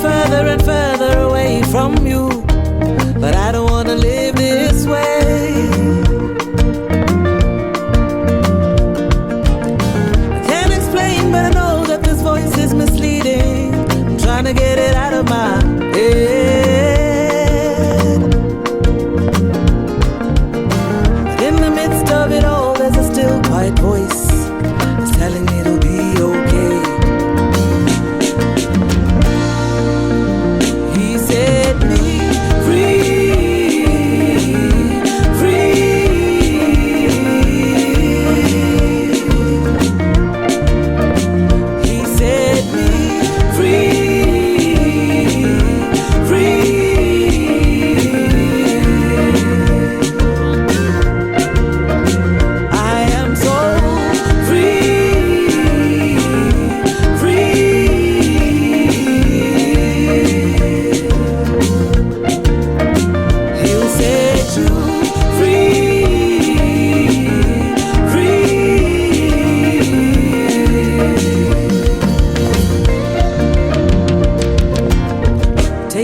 further and further away from you, but I don't wanna live this way. I can't explain, but I know that this voice is misleading. I'm trying to get it out of my head. But in the midst of it all, there's a still quiet voice that's telling me to be okay. He set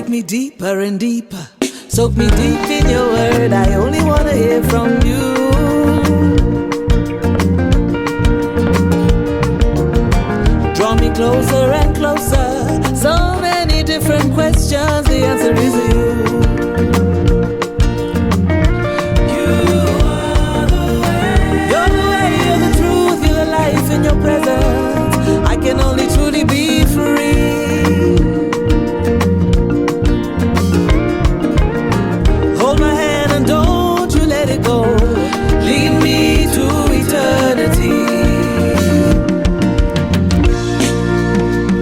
me deeper and deeper. Soak me deep in your word. I only want to hear from you. Draw me closer and closer. So many different questions. The answer is you. You are the way. You're the way, you're the truth, you're the life in your presence. I can only truly be free. Lead me to eternity.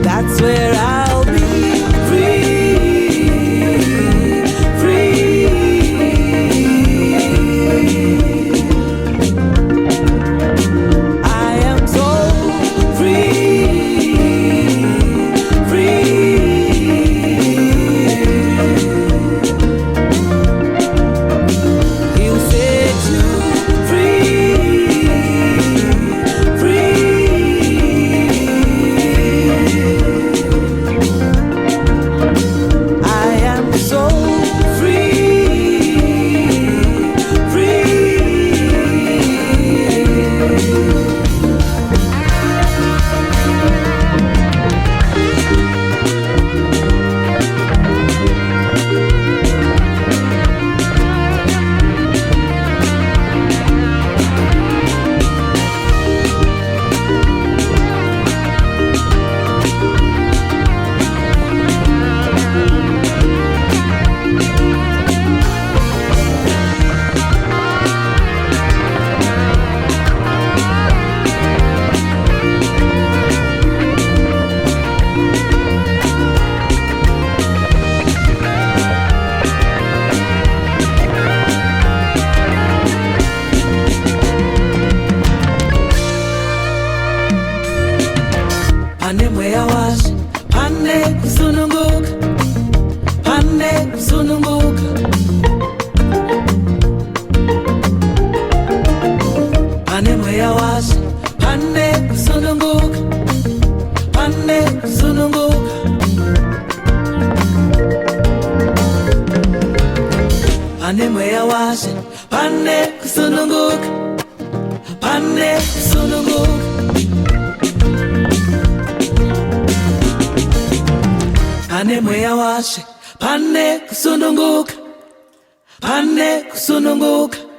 That's where I'll be free, free. I am so free, free. He'll set you pane kusununguka.